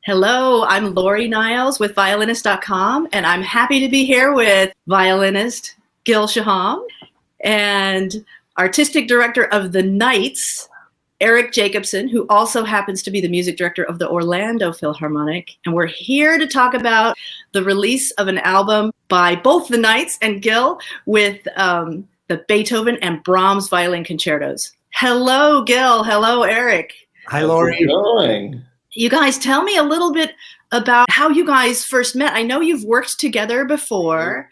Hello, I'm Laurie Niles with Violinist.com, and I'm happy to be here with violinist Gil Shaham and artistic director of the Knights, Eric Jacobsen, who also happens to be the music director of the Orlando Philharmonic. And we're here to talk about the release of an album by both the Knights and Gil with the Beethoven and Brahms Violin Concertos. Hello, Gil. Hello, Eric. Hi, Laurie. How's it going? You guys, tell me a little bit about how you guys first met. I know you've worked together before.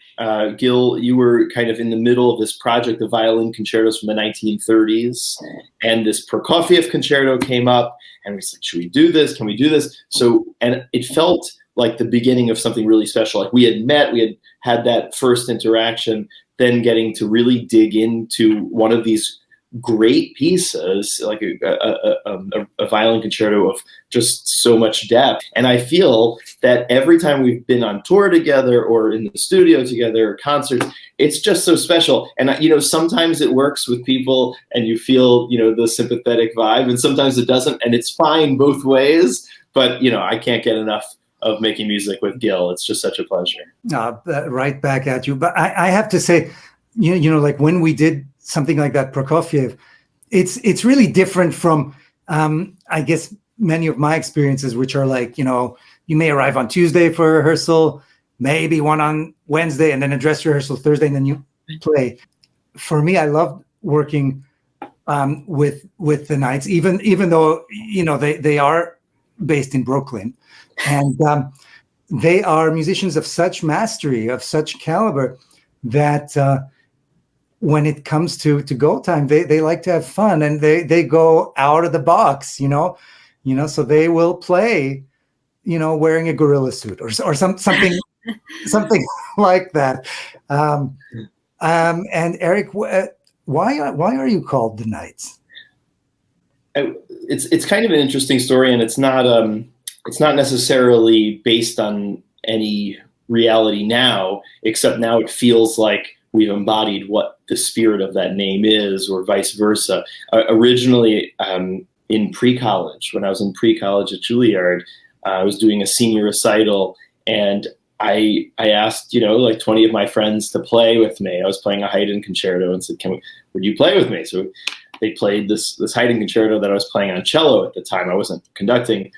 Gil, you were kind of in the middle of this project of violin concertos from the 1930s, and this Prokofiev concerto came up, and we said, should we do this? Can we do this? So, and it felt like the beginning of something really special. Like we had met, we had that first interaction, then getting to really dig into one of these great pieces, like a violin concerto of just so much depth. And I feel that every time we've been on tour together or in the studio together or concerts, it's just so special. And sometimes it works with people and you feel the sympathetic vibe, and sometimes it doesn't, and it's fine both ways. But I can't get enough of making music with Gil. It's just such a pleasure. Right back at you. But I have to say, like when we did something like that, Prokofiev, it's really different from, I guess, many of my experiences, which are like, you may arrive on Tuesday for a rehearsal, maybe one on Wednesday, and then a dress rehearsal Thursday, and then you play. For me, I love working with the Knights, even though, they are based in Brooklyn, and they are musicians of such mastery, of such caliber, that when it comes to go time, they like to have fun, and they go out of the box, so they will play, wearing a gorilla suit or something something like that. And Eric, why are you called the Knights? It's kind of an interesting story, and it's not necessarily based on any reality now, except now it feels like we've embodied what the spirit of that name is, or vice versa. Originally, in pre-college, when I was in pre-college at Juilliard, I was doing a senior recital, and I asked, like 20 of my friends to play with me. I was playing a Haydn concerto and said, would you play with me? So they played this Haydn concerto that I was playing on cello at the time. I wasn't conducting.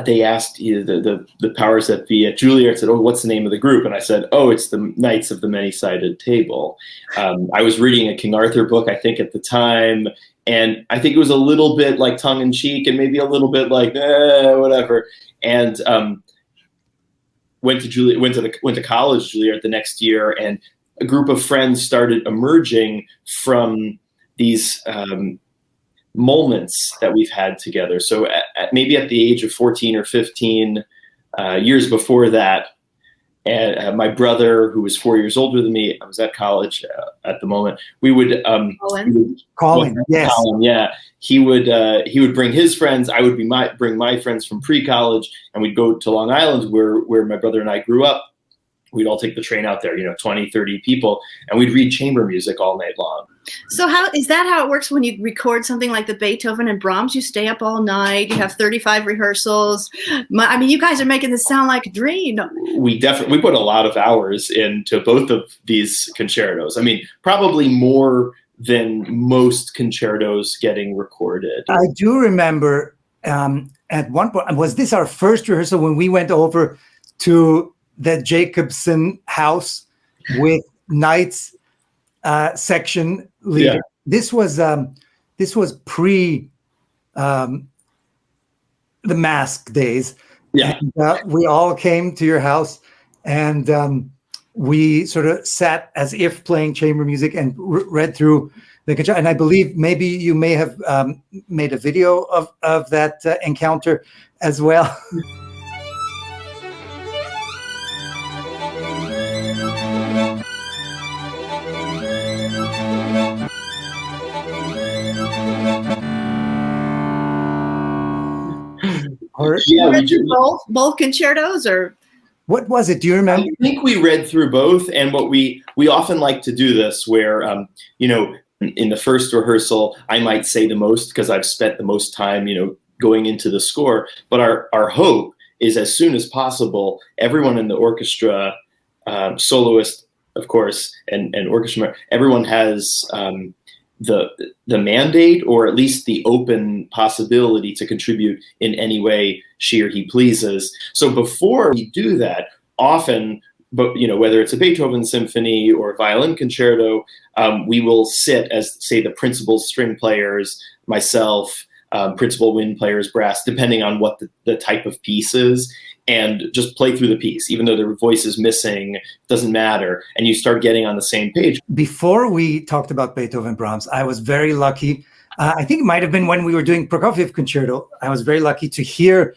They asked the powers that be at Juilliard, said, "Oh, what's the name of the group?" And I said, "Oh, it's the Knights of the Many-Sided Table." I was reading a King Arthur book, I think, at the time, and I think it was a little bit like tongue-in-cheek and maybe a little bit like whatever. And went to college, Juilliard, the next year, and a group of friends started emerging from these moments that we've had together. So maybe at the age of 14 or 15, years before that, and my brother, who was 4 years older than me, I was at college at the moment, we would Colin, yes. Colin, yeah. He would bring his friends. I would bring my friends from pre-college, and we'd go to Long Island where my brother and I grew up. We'd all take the train out there, 20, 30 people, and we'd read chamber music all night long. So how it works when you record something like the Beethoven and Brahms? You stay up all night, you have 35 rehearsals. You guys are making this sound like a dream. We put a lot of hours into both of these concertos. Probably more than most concertos getting recorded. I do remember at one point, was this our first rehearsal when we went over to the Jacobsen house with Knights section leader? Yeah. This was pre the mask days. Yeah, and, we all came to your house, and we sort of sat as if playing chamber music and read through the concerto. And I believe maybe you may have made a video of that encounter as well. Both concertos, or what was it? Do you remember? I think we read through both, and what we often like to do this, where in the first rehearsal, I might say the most because I've spent the most time, going into the score. But our hope is as soon as possible, everyone in the orchestra, soloist, of course, and orchestra, everyone has the mandate, or at least the open possibility to contribute in any way she or he pleases. So before we do that, often, but whether it's a Beethoven symphony or a violin concerto, we will sit as, say, the principal string players, myself, principal wind players, brass, depending on what the type of piece is, and just play through the piece, even though the voice is missing, doesn't matter, and you start getting on the same page. Before we talked about Beethoven, Brahms, I was very lucky. I think it might have been when we were doing Prokofiev Concerto. I was very lucky to hear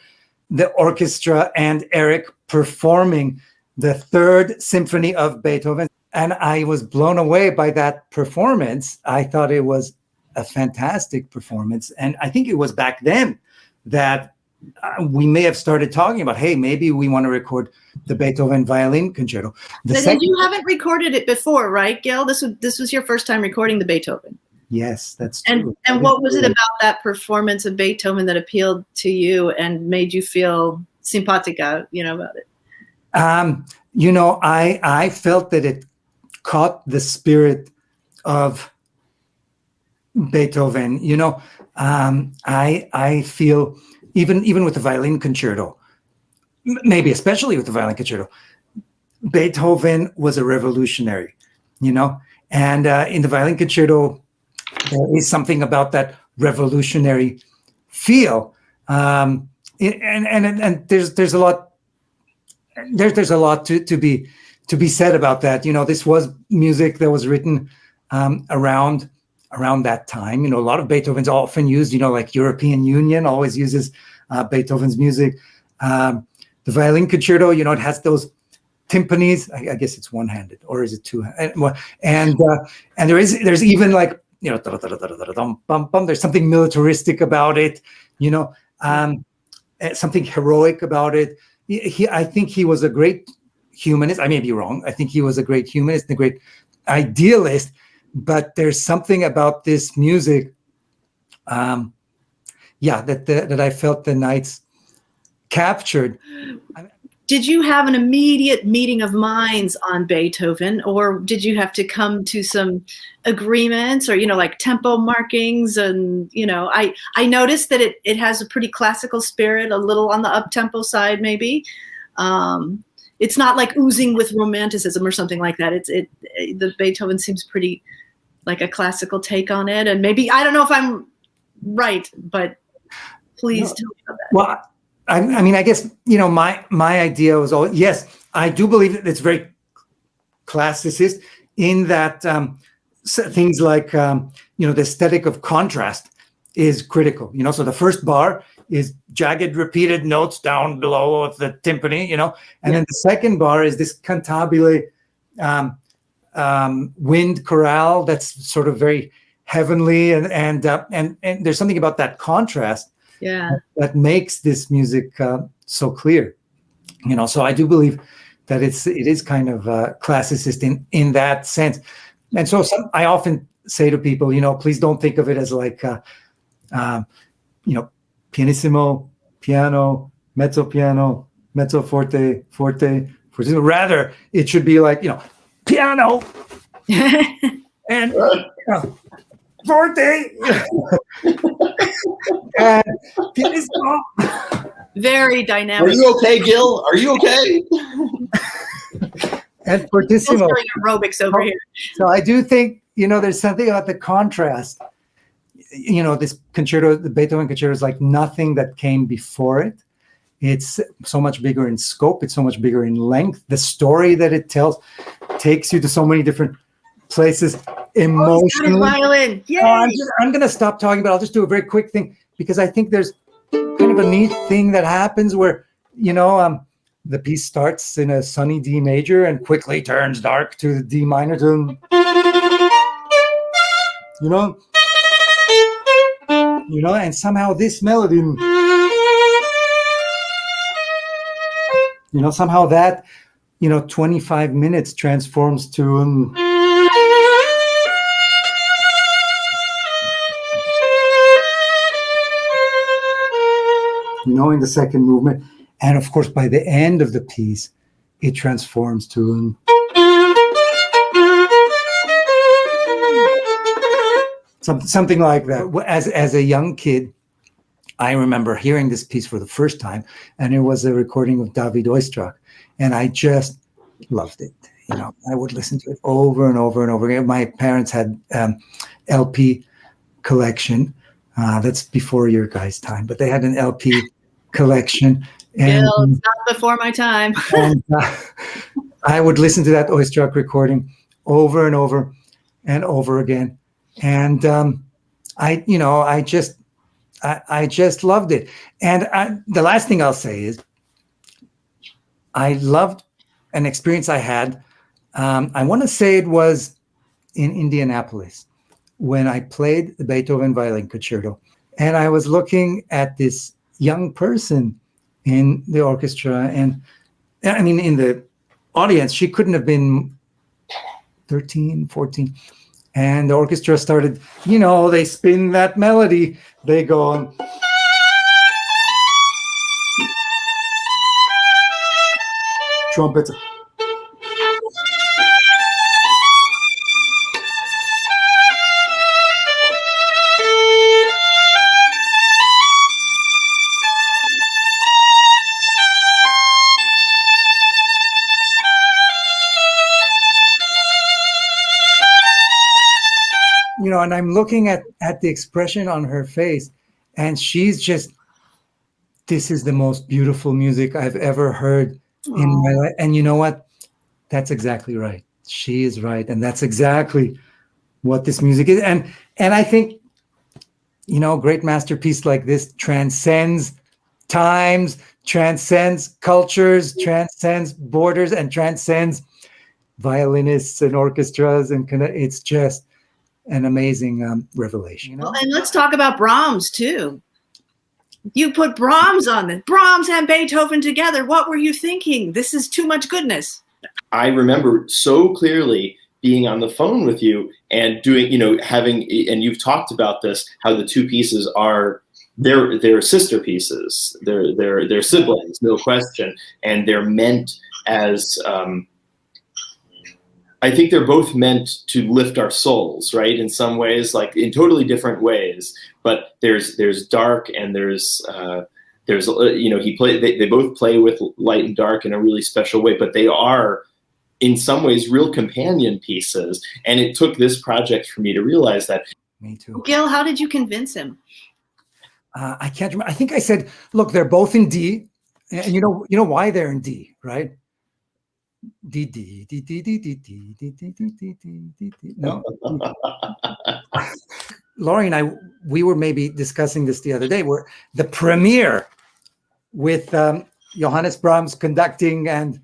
the orchestra and Eric performing the Third Symphony of Beethoven. And I was blown away by that performance. I thought it was a fantastic performance. And I think it was back then that we may have started talking about, hey, maybe we want to record the Beethoven Violin Concerto. You haven't recorded it before, right, Gil? This was your first time recording the Beethoven. Yes, that's true. And what was it about that performance of Beethoven that appealed to you and made you feel simpatica, about it? I felt that it caught the spirit of Beethoven. I feel even with the Violin Concerto, maybe especially with the Violin Concerto, Beethoven was a revolutionary, and in the Violin Concerto, there is something about that revolutionary feel, and there's a lot. There's a lot to be said about that. This was music that was written around that time. A lot of Beethoven's often used. Like European Union always uses Beethoven's music. The Violin Concerto, it has those timpanis. I guess it's one-handed, or is it two? And there's even like there's something militaristic about it. Something heroic about it. I think he was a great humanist. I may be wrong. I think he was a great humanist and a great idealist. But there's something about this music, that I felt the Knights captured. Did you have an immediate meeting of minds on Beethoven, or did you have to come to some agreements, or like tempo markings? And I noticed that it has a pretty classical spirit, a little on the up-tempo side, maybe. It's not like oozing with romanticism or something like that. The Beethoven seems pretty like a classical take on it, and maybe I don't know if I'm right, but please tell me about that. Well, I guess my idea was always, yes, I do believe that it's very classicist in that things like the aesthetic of contrast is critical. So the first bar is jagged repeated notes down below of the timpani, and then the second bar is this cantabile wind chorale that's sort of very heavenly, and there's something about that contrast that makes this music so clear. So I do believe that it is kind of classicist in that sense. And so I often say to people, please don't think of it as like pianissimo, piano, mezzo forte, fortissimo. Rather, it should be like piano and forte and pianissimo. Very dynamic. Are you okay, Gil? Are you okay? And fortissimo. Doing aerobics over here. So I do think there's something about the contrast. This concerto, the Beethoven concerto, is like nothing that came before it. It's so much bigger in scope. It's so much bigger in length. The story that it tells takes you to so many different places emotionally. Violin. Yay! I'm going to stop talking, but I'll just do a very quick thing, because I think there's kind of a neat thing that happens where, the piece starts in a sunny D major and quickly turns dark to the D minor tone. And somehow this melody, somehow that, 25 minutes transforms to knowing the second movement. And of course, by the end of the piece, it transforms to something like that. As a young kid, I remember hearing this piece for the first time, and it was a recording of David Oistrakh, and I just loved it. You know, I would listen to it over and over and over again. My parents had LP collection. That's before your guys' time, but they had an LP collection. And, Gil, it's not before my time. and I would listen to that Oistrakh recording over and over and over again. And I just loved it. And the last thing I'll say is I loved an experience I had. I want to say it was in Indianapolis when I played the Beethoven Violin Concerto. And I was looking at this young person in the orchestra. And I mean, in the audience, she couldn't have been 13, 14. And the orchestra started, they spin that melody. They go on. Trumpets. And I'm looking at the expression on her face, and she's just, this is the most beautiful music I've ever heard in my life. And you know what? That's exactly right. She is right. And that's exactly what this music is. And I think, great masterpiece like this transcends times, transcends cultures, transcends borders, and transcends violinists and orchestras. And it's just an amazing revelation. Well, and let's talk about Brahms too. You put Brahms on it. Brahms and Beethoven together. What were you thinking? This is too much goodness. I remember so clearly being on the phone with you and doing, having, and you've talked about this, how the two pieces are, they're sister pieces. They're siblings, no question. And they're meant as, I think they're both meant to lift our souls, right? In some ways, like in totally different ways. But there's dark and there's they both play with light and dark in a really special way. But they are, in some ways, real companion pieces. And it took this project for me to realize that. Me too. Gil, how did you convince him? I can't remember. I think I said, look, they're both in D, and you know why they're in D, right? D D D D D D D D D D D D D. No. Laurie and I, we were maybe discussing this the other day, where the premiere with Johannes Brahms conducting and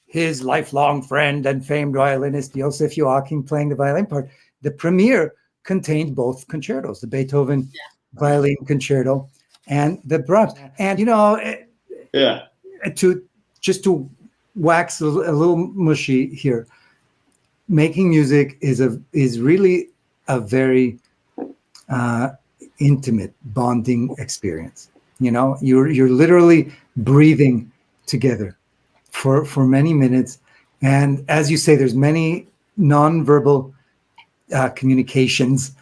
his lifelong friend and famed violinist Joseph Joachim playing the violin part. The premiere contained both concertos, the Beethoven Violin Concerto and the Brahms. And to wax a little mushy here, making music is really a very intimate bonding experience. You're literally breathing together for many minutes, and as you say, there's many non-verbal communications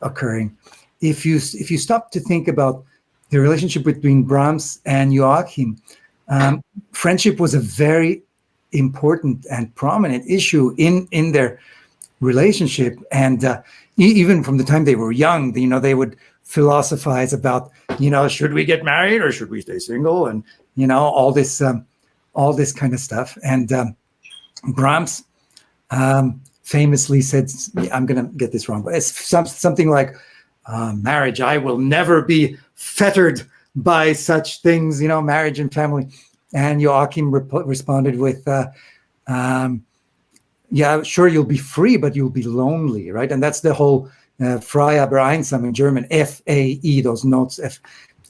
occurring. If you stop to think about the relationship between Brahms and Joachim, friendship was a very important and prominent issue in their relationship. And even from the time they were young, they would philosophize about, should we get married or should we stay single? And, all this kind of stuff. And Brahms famously said, I'm going to get this wrong, but it's something like, marriage, I will never be fettered by such things, marriage and family. And Joachim responded with, yeah, sure, you'll be free, but you'll be lonely, right? And that's the whole frei aber einsam in German, F-A-E, those notes,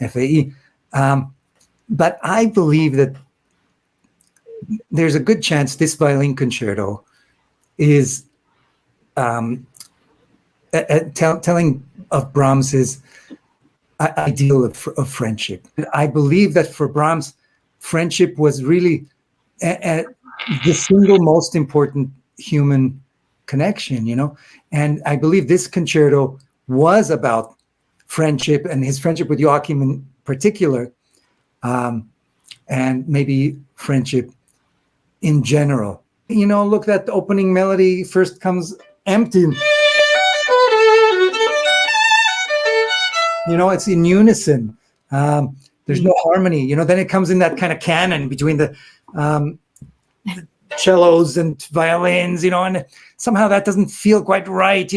F-A-E. But I believe that there's a good chance this violin concerto is telling of Brahms's ideal of friendship. I believe that for Brahms, friendship was really the single most important human connection, and I believe this concerto was about friendship, and his friendship with Joachim in particular, and maybe friendship in general. Look, that opening melody first comes empty. It's in unison. There's no harmony. Then it comes in that kind of canon between the cellos and violins, and somehow that doesn't feel quite right,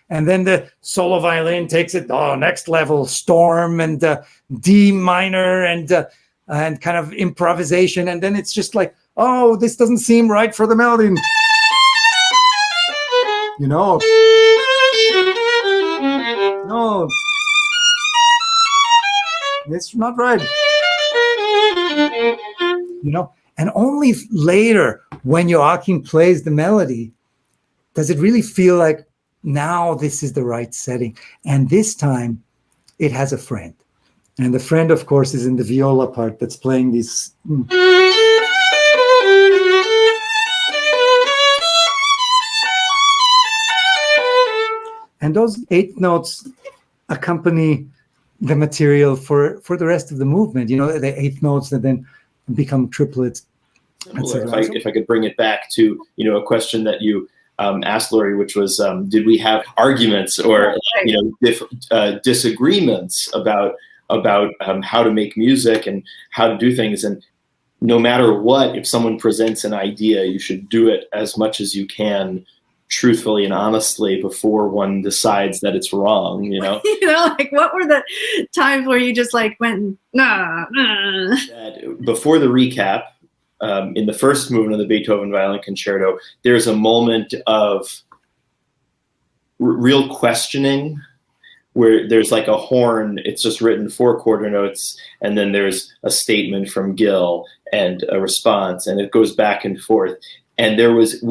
and then the solo violin takes it next level, storm and D minor and kind of improvisation, and then it's just like, this doesn't seem right for the melody, no, it's not right, and only later, when Joachim plays the melody, does it really feel like now this is the right setting. And this time it has a friend. And the friend, of course, is in the viola part that's playing these. And those 8 notes accompany the material for the rest of the movement. The 8 notes that then become triplets. If I could bring it back to a question that you asked, Laurie, which was, did we have arguments or disagreements about how to make music and how to do things? And no matter what, if someone presents an idea, you should do it as much as you can, truthfully and honestly, before one decides that it's wrong. Like, what were the times where you just like went nah? Before the recap. In the first movement of the Beethoven Violin Concerto, there's a moment of real questioning where there's like a horn. It's just written 4 quarter notes, and then there's a statement from Gil and a response, and it goes back and forth. And there was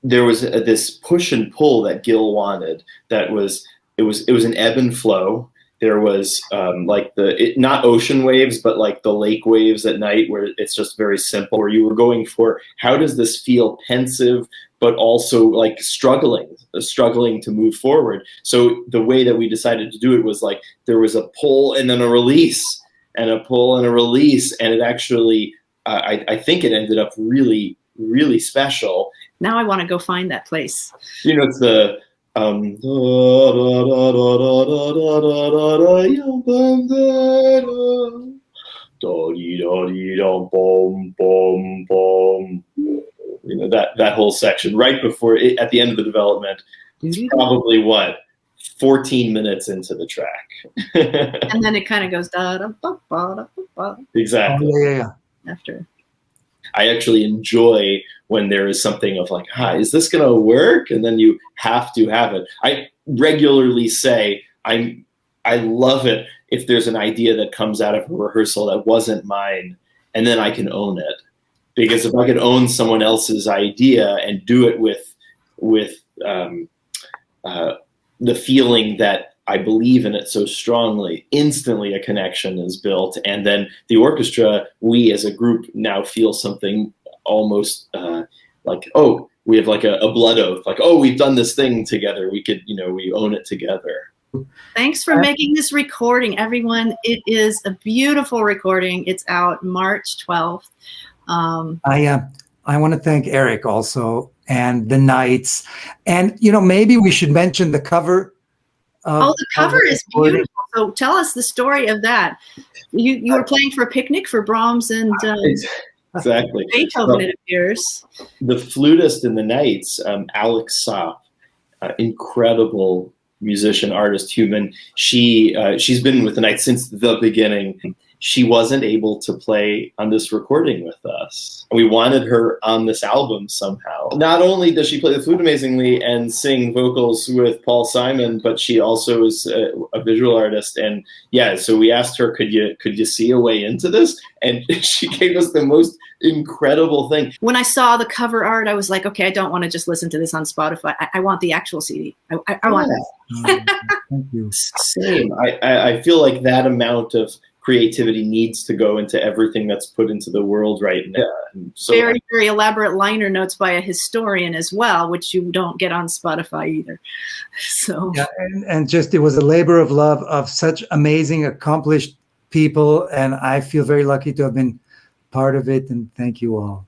this push and pull that Gil wanted. It was an ebb and flow. There was not ocean waves, but like the lake waves at night, where it's just very simple, where you were going for, how does this feel pensive, but also like struggling to move forward. So the way that we decided to do it was like, there was a pull and then a release, and a pull and a release. And it actually, I think it ended up really, really special. Now I want to go find that place. It's the, that whole section right before it, at the end of the development. It's probably 14 minutes into the track. And then it kind of goes da da ba ba da ba. Exactly. Yeah. After. I actually enjoy when there is something of like, is this going to work? And then you have to have it. I regularly say, I love it if there's an idea that comes out of a rehearsal that wasn't mine, and then I can own it. Because if I could own someone else's idea and do it with the feeling that I believe in it so strongly, instantly a connection is built. And then the orchestra, we as a group now feel something almost like, we have like a blood oath, like, we've done this thing together. We could, we own it together. Thanks for making this recording, everyone. It is a beautiful recording. It's out March 12th. I want to thank Eric also, and the Knights. And, maybe we should mention the cover. The cover is beautiful. So tell us the story of that. You were playing for a picnic for Brahms and exactly Beethoven, it appears. The flutist in the Knights, Alex Sapp, incredible musician, artist, human. She's been with the Knights since the beginning. She wasn't able to play on this recording with us. We wanted her on this album somehow. Not only does she play the flute amazingly and sing vocals with Paul Simon, but she also is a visual artist. And so we asked her, could you see a way into this? And she gave us the most incredible thing. When I saw the cover art, I was like, okay, I don't want to just listen to this on Spotify. I want the actual CD. I want Thank you. Same. I feel like that amount of creativity needs to go into everything that's put into the world right now. So very, very elaborate liner notes by a historian as well, which you don't get on Spotify either. So yeah, and just it was a labor of love of such amazing, accomplished people, and I feel very lucky to have been part of it. And thank you all.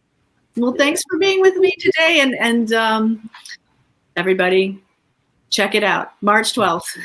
well, thanks for being with me today, and everybody, check it out, March 12th.